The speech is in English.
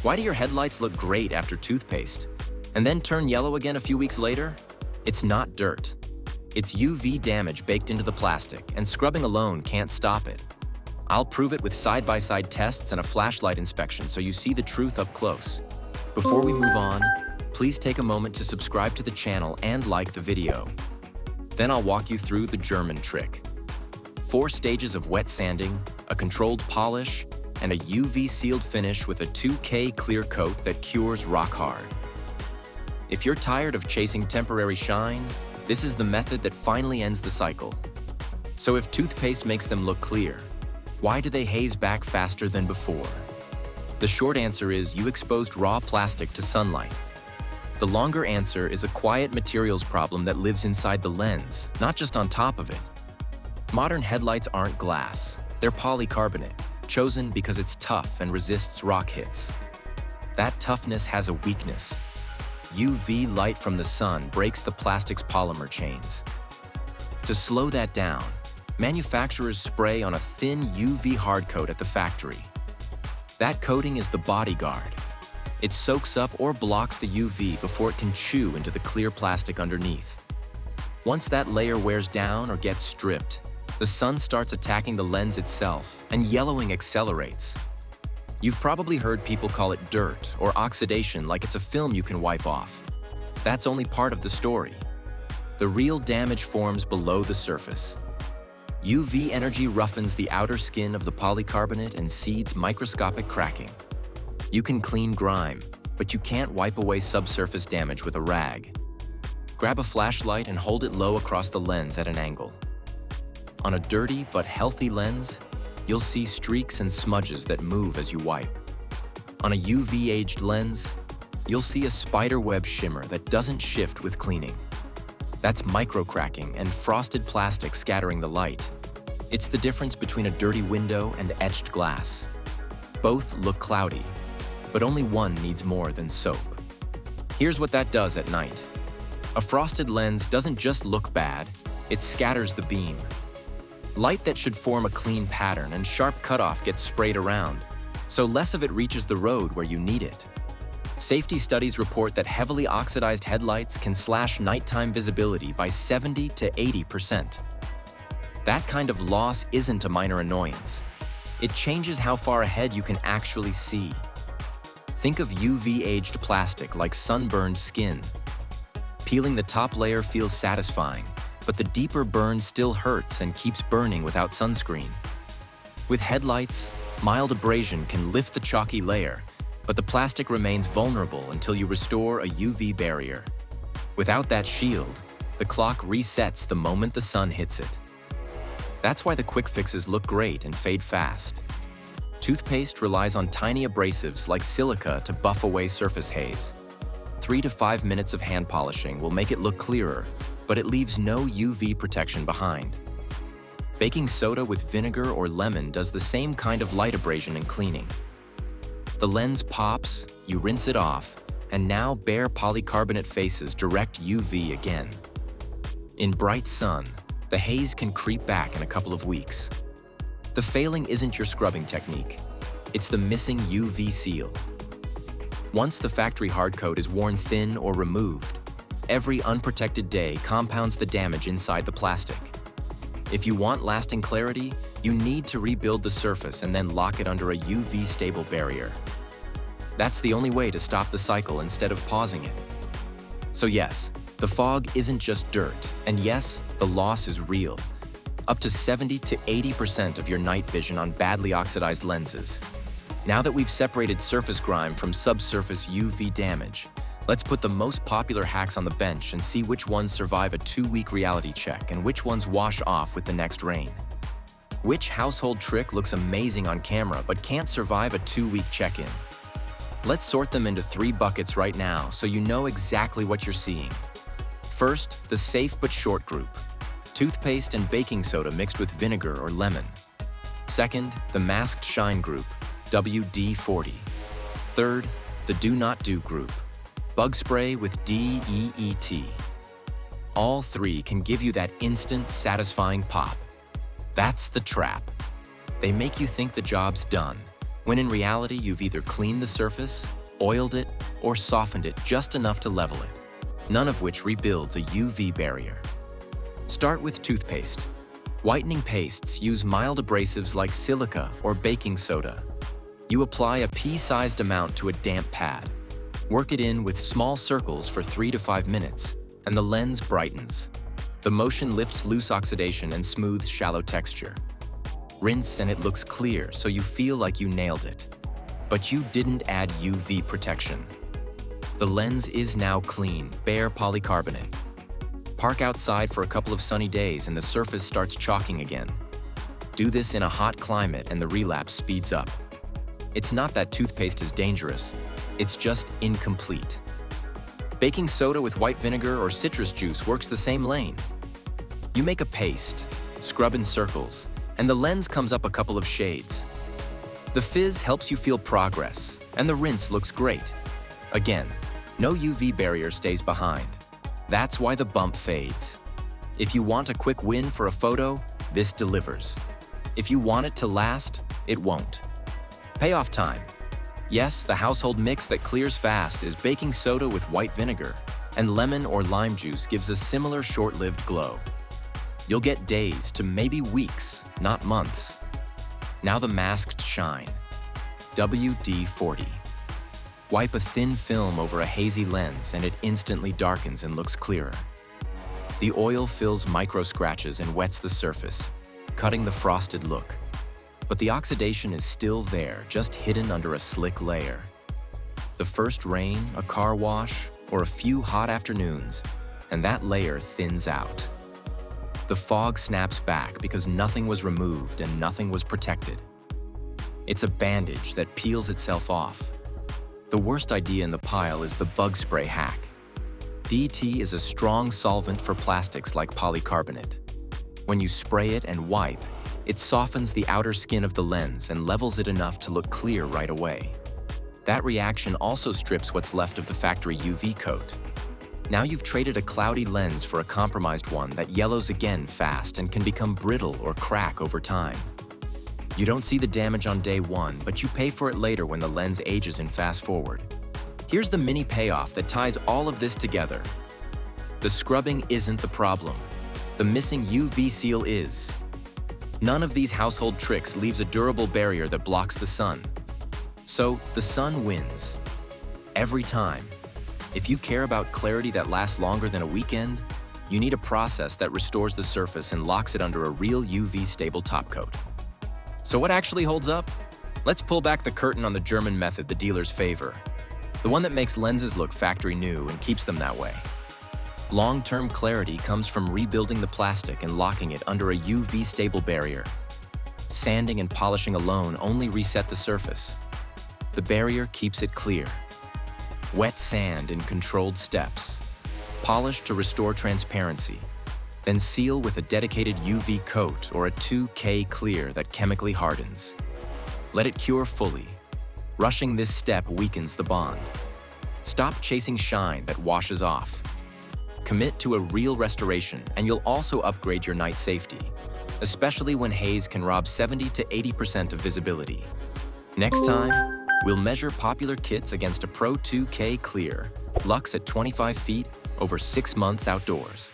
Why do your headlights look great after toothpaste and then turn yellow again a few weeks later? It's not dirt. It's UV damage baked into the plastic, and scrubbing alone can't stop it. I'll prove it with side-by-side tests and a flashlight inspection so you see the truth up close. Before we move on, please take a moment to subscribe to the channel and like the video. Then I'll walk you through the German trick. 4 stages of wet sanding, a controlled polish, and a UV-sealed finish with a 2K clear coat that cures rock hard. If you're tired of chasing temporary shine, this is the method that finally ends the cycle. So if toothpaste makes them look clear, why do they haze back faster than before? The short answer is you exposed raw plastic to sunlight. The longer answer is a quiet materials problem that lives inside the lens, not just on top of it. Modern headlights aren't glass, they're polycarbonate, chosen because it's tough and resists rock hits. That toughness has a weakness. UV light from the sun breaks the plastic's polymer chains. To slow that down, manufacturers spray on a thin UV hardcoat at the factory. That coating is the bodyguard. It soaks up or blocks the UV before it can chew into the clear plastic underneath. Once that layer wears down or gets stripped, the sun starts attacking the lens itself, and yellowing accelerates. You've probably heard people call it dirt or oxidation like it's a film you can wipe off. That's only part of the story. The real damage forms below the surface. UV energy roughens the outer skin of the polycarbonate and seeds microscopic cracking. You can clean grime, but you can't wipe away subsurface damage with a rag. Grab a flashlight and hold it low across the lens at an angle. On a dirty but healthy lens, you'll see streaks and smudges that move as you wipe. On a UV-aged lens, you'll see a spiderweb shimmer that doesn't shift with cleaning. That's microcracking and frosted plastic scattering the light. It's the difference between a dirty window and etched glass. Both look cloudy, but only one needs more than soap. Here's what that does at night. A frosted lens doesn't just look bad, it scatters the beam. Light that should form a clean pattern and sharp cutoff gets sprayed around, so less of it reaches the road where you need it. Safety studies report that heavily oxidized headlights can slash nighttime visibility by 70 to 80%. That kind of loss isn't a minor annoyance. It changes how far ahead you can actually see. Think of UV-aged plastic like sunburned skin. Peeling the top layer feels satisfying, but the deeper burn still hurts and keeps burning without sunscreen. With headlights, mild abrasion can lift the chalky layer, but the plastic remains vulnerable until you restore a UV barrier. Without that shield, the clock resets the moment the sun hits it. That's why the quick fixes look great and fade fast. Toothpaste relies on tiny abrasives like silica to buff away surface haze. 3 to 5 minutes of hand polishing will make it look clearer, but it leaves no UV protection behind. Baking soda with vinegar or lemon does the same kind of light abrasion and cleaning. The lens pops, you rinse it off, and now bare polycarbonate faces direct UV again. In bright sun, the haze can creep back in a couple of weeks. The failing isn't your scrubbing technique, it's the missing UV seal. Once the factory hardcoat is worn thin or removed, every unprotected day compounds the damage inside the plastic. If you want lasting clarity, you need to rebuild the surface and then lock it under a UV-stable barrier. That's the only way to stop the cycle instead of pausing it. So yes, the fog isn't just dirt, and yes, the loss is real. Up to 70 to 80% of your night vision on badly oxidized lenses. Now that we've separated surface grime from subsurface UV damage, let's put the most popular hacks on the bench and see which ones survive a 2-week reality check and which ones wash off with the next rain. Which household trick looks amazing on camera but can't survive a 2-week check-in? Let's sort them into 3 buckets right now so you know exactly what you're seeing. First, the safe but short group. Toothpaste and baking soda mixed with vinegar or lemon. Second, the masked shine group, WD-40. Third, the do not do group, bug spray with DEET. All 3 can give you that instant, satisfying pop. That's the trap. They make you think the job's done, when in reality you've either cleaned the surface, oiled it, or softened it just enough to level it, none of which rebuilds a UV barrier. Start with toothpaste. Whitening pastes use mild abrasives like silica or baking soda. You apply a pea-sized amount to a damp pad. Work it in with small circles for 3 to 5 minutes, and the lens brightens. The motion lifts loose oxidation and smooths shallow texture. Rinse and it looks clear, so you feel like you nailed it. But you didn't add UV protection. The lens is now clean, bare polycarbonate. Park outside for a couple of sunny days and the surface starts chalking again. Do this in a hot climate and the relapse speeds up. It's not that toothpaste is dangerous, it's just incomplete. Baking soda with white vinegar or citrus juice works the same lane. You make a paste, scrub in circles, and the lens comes up a couple of shades. The fizz helps you feel progress, and the rinse looks great. Again, no UV barrier stays behind. That's why the bump fades. If you want a quick win for a photo, this delivers. If you want it to last, it won't. Payoff time. Yes, the household mix that clears fast is baking soda with white vinegar, and lemon or lime juice gives a similar short-lived glow. You'll get days to maybe weeks, not months. Now the masked shine. WD-40. Wipe a thin film over a hazy lens and it instantly darkens and looks clearer. The oil fills micro scratches and wets the surface, cutting the frosted look. But the oxidation is still there, just hidden under a slick layer. The first rain, a car wash, or a few hot afternoons, and that layer thins out. The fog snaps back because nothing was removed and nothing was protected. It's a bandage that peels itself off. The worst idea in the pile is the bug spray hack. DEET is a strong solvent for plastics like polycarbonate. When you spray it and wipe, it softens the outer skin of the lens and levels it enough to look clear right away. That reaction also strips what's left of the factory UV coat. Now you've traded a cloudy lens for a compromised one that yellows again fast and can become brittle or crack over time. You don't see the damage on day one, but you pay for it later when the lens ages in fast forward. Here's the mini payoff that ties all of this together. The scrubbing isn't the problem. The missing UV seal is. None of these household tricks leaves a durable barrier that blocks the sun. So the sun wins. Every time. If you care about clarity that lasts longer than a weekend, you need a process that restores the surface and locks it under a real UV-stable topcoat. So what actually holds up? Let's pull back the curtain on the German method the dealers favor. The one that makes lenses look factory new and keeps them that way. Long-term clarity comes from rebuilding the plastic and locking it under a UV-stable barrier. Sanding and polishing alone only reset the surface. The barrier keeps it clear. Wet sand in controlled steps. Polish to restore transparency. Then seal with a dedicated UV coat or a 2K clear that chemically hardens. Let it cure fully. Rushing this step weakens the bond. Stop chasing shine that washes off. Commit to a real restoration and you'll also upgrade your night safety, especially when haze can rob 70 to 80% of visibility. Next time, we'll measure popular kits against a Pro 2K Clear, Lux at 25 feet, over 6 months outdoors.